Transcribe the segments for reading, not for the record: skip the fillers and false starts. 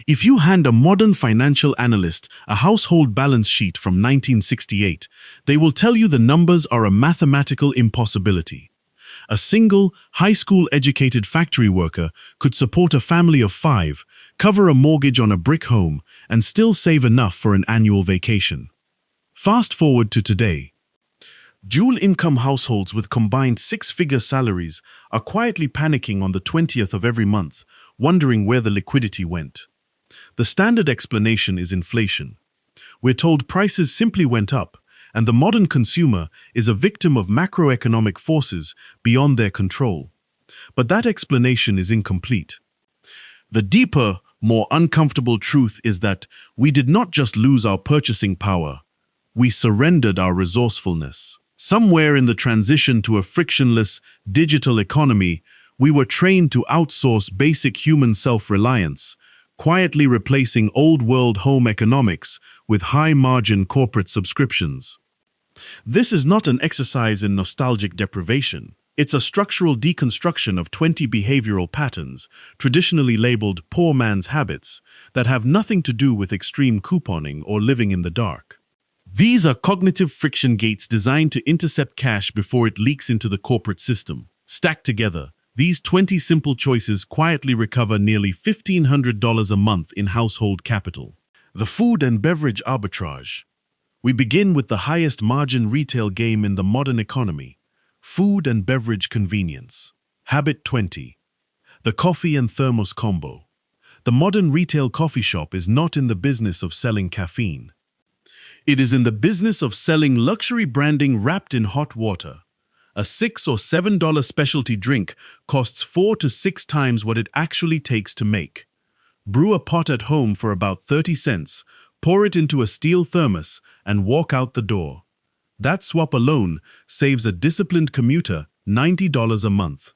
If you hand a modern financial analyst a household balance sheet from 1968, they will tell you the numbers are a mathematical impossibility. A single, high school-educated factory worker could support a family of 5, cover a mortgage on a brick home, and still save enough for an annual vacation. Fast forward to today. Dual-income households with combined 6-figure salaries are quietly panicking on the 20th of every month, wondering where the liquidity went. The standard explanation is inflation. We're told prices simply went up, and the modern consumer is a victim of macroeconomic forces beyond their control. But that explanation is incomplete. The deeper, more uncomfortable truth is that we did not just lose our purchasing power, we surrendered our resourcefulness. Somewhere in the transition to a frictionless, digital economy, we were trained to outsource basic human self-reliance, quietly replacing old-world home economics with high-margin corporate subscriptions. This is not an exercise in nostalgic deprivation. It's a structural deconstruction of 20 behavioral patterns, traditionally labeled poor man's habits, that have nothing to do with extreme couponing or living in the dark. These are cognitive friction gates designed to intercept cash before it leaks into the corporate system. Stacked together, these 20 simple choices quietly recover nearly $1,500 a month in household capital. The food and beverage arbitrage. We begin with the highest margin retail game in the modern economy, food and beverage convenience. Habit 20. The coffee and thermos combo. The modern retail coffee shop is not in the business of selling caffeine. It is in the business of selling luxury branding wrapped in hot water. A $6 or $7 specialty drink costs 4 to 6 times what it actually takes to make. Brew a pot at home for about 30 cents, pour it into a steel thermos, and walk out the door. That swap alone saves a disciplined commuter $90 a month.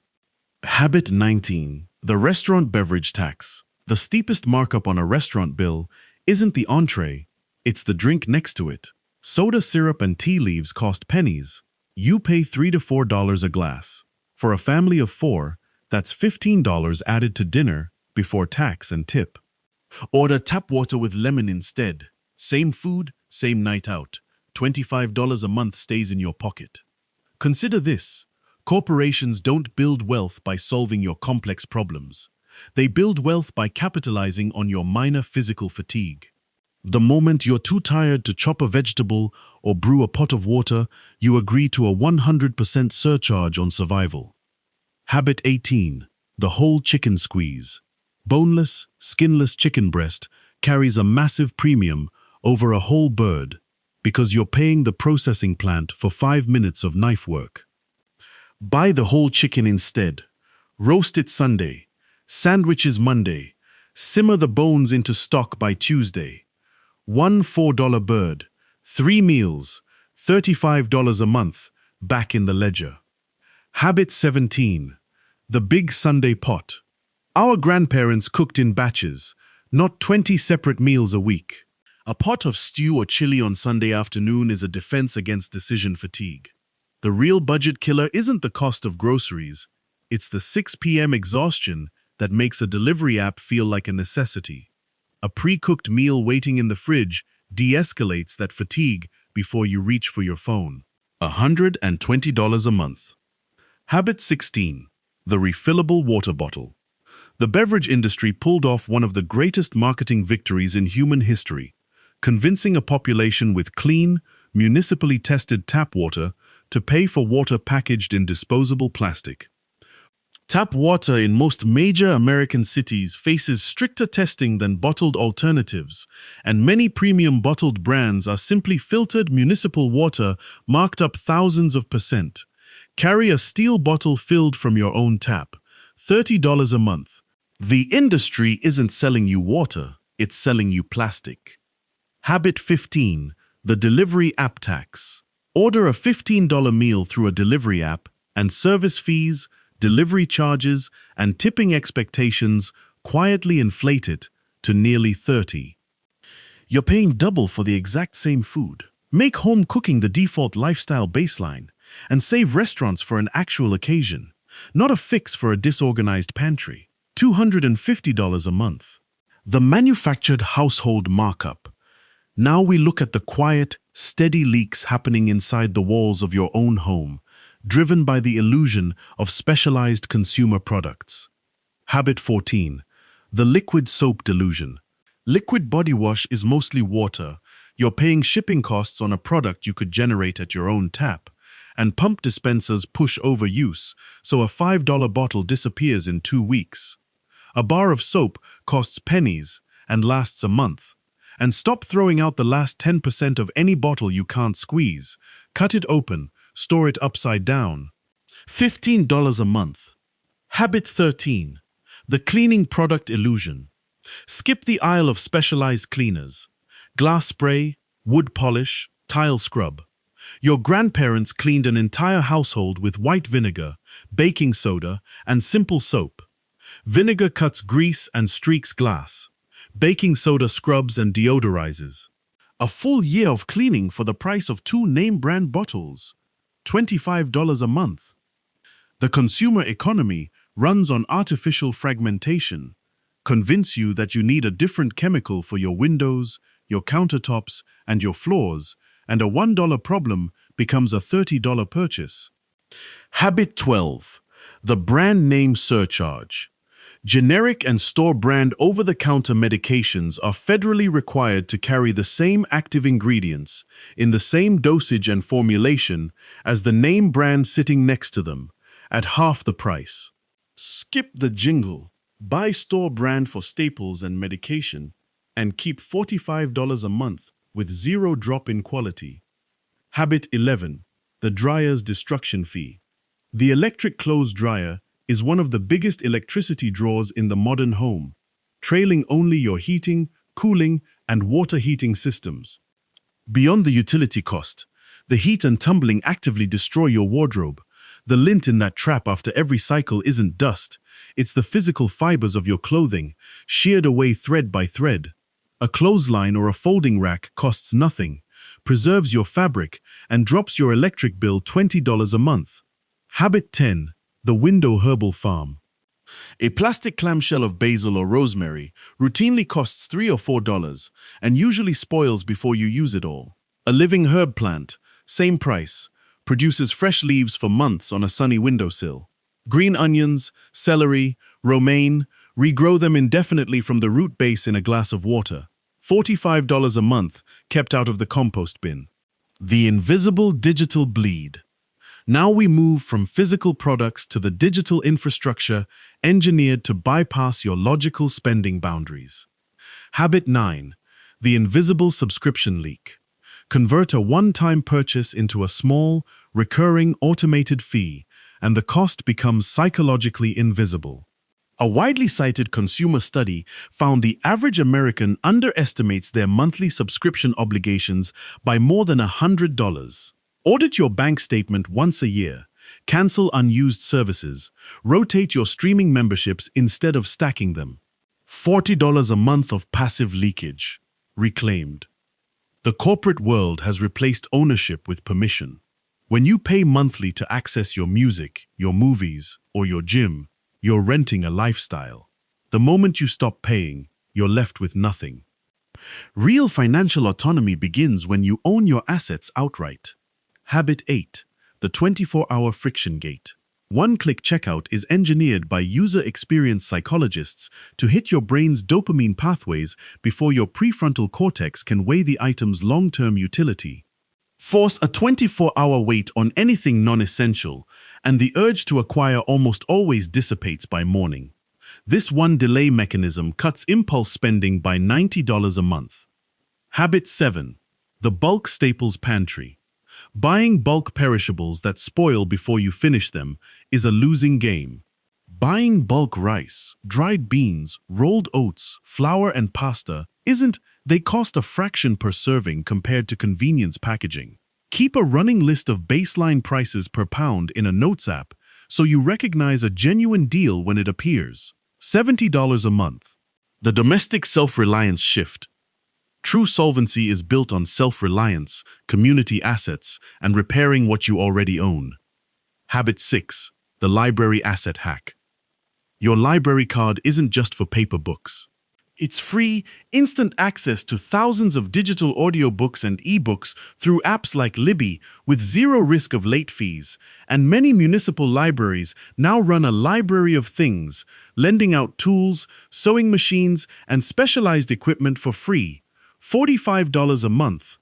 Habit 19. The restaurant beverage tax. The steepest markup on a restaurant bill isn't the entree, it's the drink next to it. Soda syrup and tea leaves cost pennies. You pay $3 to $4 a glass. For a family of 4, that's $15 added to dinner before tax and tip. Order tap water with lemon instead. Same food, same night out. $25 a month stays in your pocket. Consider this. Corporations don't build wealth by solving your complex problems. They build wealth by capitalizing on your minor physical fatigue. The moment you're too tired to chop a vegetable or brew a pot of water, you agree to a 100% surcharge on survival. Habit 18. The whole chicken squeeze. Boneless, skinless chicken breast carries a massive premium over a whole bird because you're paying the processing plant for 5 minutes of knife work. Buy the whole chicken instead. Roast it Sunday. Sandwiches Monday. Simmer the bones into stock by Tuesday. One $4 bird, 3 meals, $35 a month, back in the ledger. Habit 17. The big Sunday pot. Our grandparents cooked in batches, not 20 separate meals a week. A pot of stew or chili on Sunday afternoon is a defense against decision fatigue. The real budget killer isn't the cost of groceries, it's the 6 p.m. exhaustion that makes a delivery app feel like a necessity. A pre-cooked meal waiting in the fridge de-escalates that fatigue before you reach for your phone. $120 a month. Habit 16. The refillable water bottle. The beverage industry pulled off one of the greatest marketing victories in human history, convincing a population with clean, municipally tested tap water to pay for water packaged in disposable plastic. Tap water in most major American cities faces stricter testing than bottled alternatives, and many premium bottled brands are simply filtered municipal water marked up thousands of %. Carry a steel bottle filled from your own tap. $30 a month. The industry isn't selling you water, it's selling you plastic. Habit 15. The delivery app tax. Order a $15 meal through a delivery app, and service fees, delivery charges, and tipping expectations quietly inflate it to nearly 30. You're paying double for the exact same food. Make home cooking the default lifestyle baseline and save restaurants for an actual occasion, not a fix for a disorganized pantry. $250 a month. The manufactured household markup. Now we look at the quiet, steady leaks happening inside the walls of your own home, driven by the illusion of specialized consumer products. Habit 14. The liquid soap delusion. Liquid body wash is mostly water. You're paying shipping costs on a product you could generate at your own tap. And pump dispensers push overuse, so a $5 bottle disappears in 2 weeks. A bar of soap costs pennies and lasts a month. And stop throwing out the last 10% of any bottle you can't squeeze. Cut it open, store it upside down. $15 a month. Habit 13. The cleaning product illusion. Skip the aisle of specialized cleaners. Glass spray, wood polish, tile scrub. Your grandparents cleaned an entire household with white vinegar, baking soda, and simple soap. Vinegar cuts grease and streaks glass. Baking soda scrubs and deodorizes. A full year of cleaning for the price of 2 name-brand bottles. $25 a month. The consumer economy runs on artificial fragmentation. Convince you that you need a different chemical for your windows, your countertops, and your floors, and a $1 problem becomes a $30 purchase. Habit 12. The brand name surcharge. Generic and store-brand over-the-counter medications are federally required to carry the same active ingredients in the same dosage and formulation as the name brand sitting next to them, at half the price. Skip the jingle. Buy store brand for staples and medication, and keep $45 a month with zero drop in quality. Habit 11. The dryer's destruction fee. The electric clothes dryer is one of the biggest electricity draws in the modern home, trailing only your heating, cooling, and water heating systems. Beyond the utility cost, the heat and tumbling actively destroy your wardrobe. The lint in that trap after every cycle isn't dust, it's the physical fibers of your clothing, sheared away thread by thread. A clothesline or a folding rack costs nothing, preserves your fabric, and drops your electric bill $20 a month. Habit 10. The window herbal farm. A plastic clamshell of basil or rosemary routinely costs $3 or $4 and usually spoils before you use it all. A living herb plant, same price, produces fresh leaves for months on a sunny windowsill. Green onions, celery, romaine, regrow them indefinitely from the root base in a glass of water. $45 a month kept out of the compost bin. The invisible digital bleed. Now we move from physical products to the digital infrastructure engineered to bypass your logical spending boundaries. Habit 9. The invisible subscription leak. Convert a one-time purchase into a small, recurring automated fee, and the cost becomes psychologically invisible. A widely cited consumer study found the average American underestimates their monthly subscription obligations by more than $100. Audit your bank statement once a year, cancel unused services, rotate your streaming memberships instead of stacking them. $40 a month of passive leakage. Reclaimed. The corporate world has replaced ownership with permission. When you pay monthly to access your music, your movies, or your gym, you're renting a lifestyle. The moment you stop paying, you're left with nothing. Real financial autonomy begins when you own your assets outright. Habit 8. The 24-hour friction gate. One-click checkout is engineered by user experience psychologists to hit your brain's dopamine pathways before your prefrontal cortex can weigh the item's long-term utility. Force a 24-hour wait on anything non-essential, and the urge to acquire almost always dissipates by morning. This one delay mechanism cuts impulse spending by $90 a month. Habit 7. The bulk staples pantry. Buying bulk perishables that spoil before you finish them is a losing game. Buying bulk rice, dried beans, rolled oats, flour, and pasta they cost a fraction per serving compared to convenience packaging. Keep a running list of baseline prices per pound in a notes app so you recognize a genuine deal when it appears. $70 a month. The domestic self-reliance shift. True solvency is built on self-reliance, community assets, and repairing what you already own. Habit 6. The library asset hack. Your library card isn't just for paper books. It's free, instant access to thousands of digital audiobooks and ebooks through apps like Libby with zero risk of late fees, and many municipal libraries now run a library of things, lending out tools, sewing machines, and specialized equipment for free, $45 a month.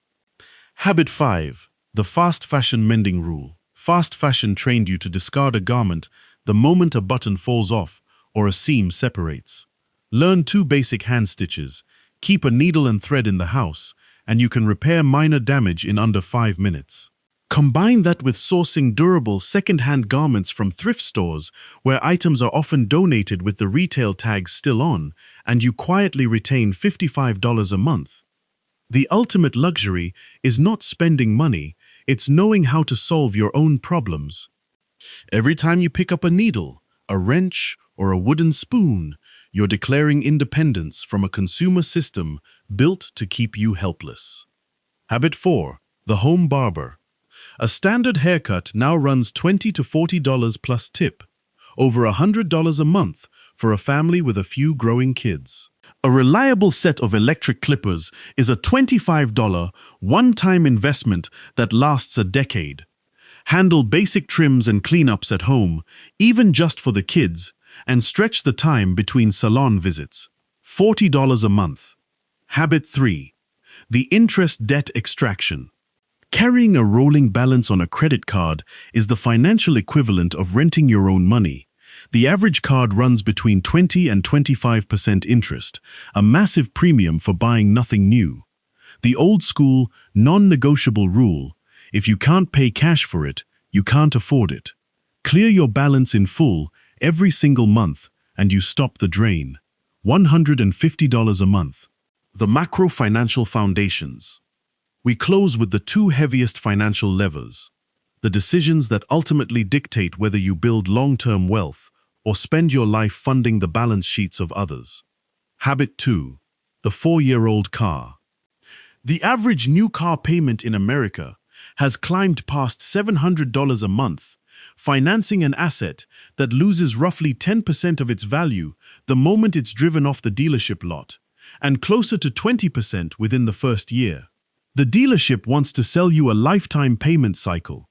Habit 5. The fast fashion mending rule. Fast fashion trained you to discard a garment the moment a button falls off or a seam separates. Learn 2 basic hand stitches, keep a needle and thread in the house, and you can repair minor damage in under 5 minutes. Combine that with sourcing durable second-hand garments from thrift stores, where items are often donated with the retail tags still on, and you quietly retain $55 a month. The ultimate luxury is not spending money, it's knowing how to solve your own problems. Every time you pick up a needle, a wrench, or a wooden spoon, you're declaring independence from a consumer system built to keep you helpless. Habit 4. The home barber. A standard haircut now runs $20 to $40 plus tip, over $100 a month for a family with a few growing kids. A reliable set of electric clippers is a $25 one-time investment that lasts a decade. Handle basic trims and cleanups at home, even just for the kids, and stretch the time between salon visits. $40 a month. Habit 3. The interest debt extraction. Carrying a rolling balance on a credit card is the financial equivalent of renting your own money. The average card runs between 20 and 25% interest, a massive premium for buying nothing new. The old-school, non-negotiable rule: if you can't pay cash for it, you can't afford it. Clear your balance in full every single month, and you stop the drain. $150 a month. The macro financial foundations. We close with the 2 heaviest financial levers, the decisions that ultimately dictate whether you build long-term wealth or spend your life funding the balance sheets of others. Habit 2. The 4-year-old car. The average new car payment in America has climbed past $700 a month, financing an asset that loses roughly 10% of its value the moment it's driven off the dealership lot, and closer to 20% within the first year. The dealership wants to sell you a lifetime payment cycle.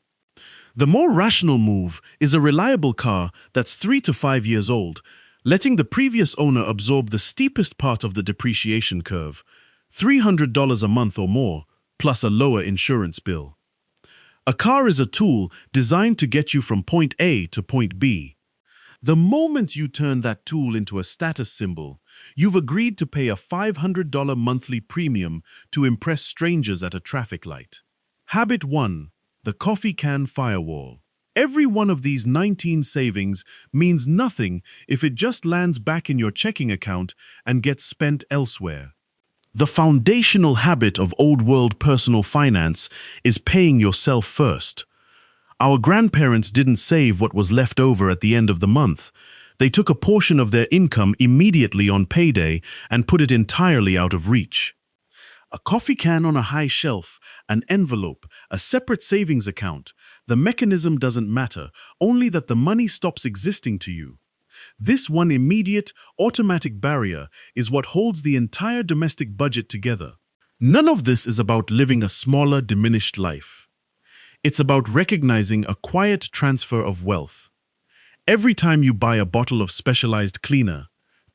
The more rational move is a reliable car that's 3 to 5 years old, letting the previous owner absorb the steepest part of the depreciation curve, $300 a month or more, plus a lower insurance bill. A car is a tool designed to get you from point A to point B. The moment you turn that tool into a status symbol, you've agreed to pay a $500 monthly premium to impress strangers at a traffic light. Habit 1. The coffee can firewall. Every one of these 19 savings means nothing if it just lands back in your checking account and gets spent elsewhere. The foundational habit of old-world personal finance is paying yourself first. Our grandparents didn't save what was left over at the end of the month. They took a portion of their income immediately on payday and put it entirely out of reach. A coffee can on a high shelf, an envelope, a separate savings account. The mechanism doesn't matter, only that the money stops existing to you. This one immediate, automatic barrier is what holds the entire domestic budget together. None of this is about living a smaller, diminished life. It's about recognizing a quiet transfer of wealth. Every time you buy a bottle of specialized cleaner,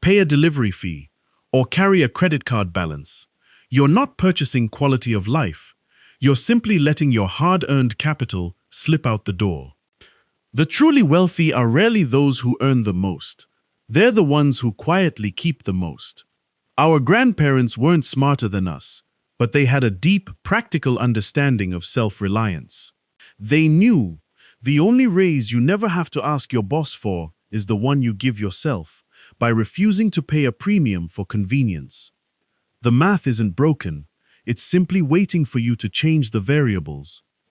pay a delivery fee, or carry a credit card balance, you're not purchasing quality of life. You're simply letting your hard-earned capital slip out the door. The truly wealthy are rarely those who earn the most. They're the ones who quietly keep the most. Our grandparents weren't smarter than us, but they had a deep, practical understanding of self-reliance. They knew the only raise you never have to ask your boss for is the one you give yourself, by refusing to pay a premium for convenience. The math isn't broken, it's simply waiting for you to change the variables.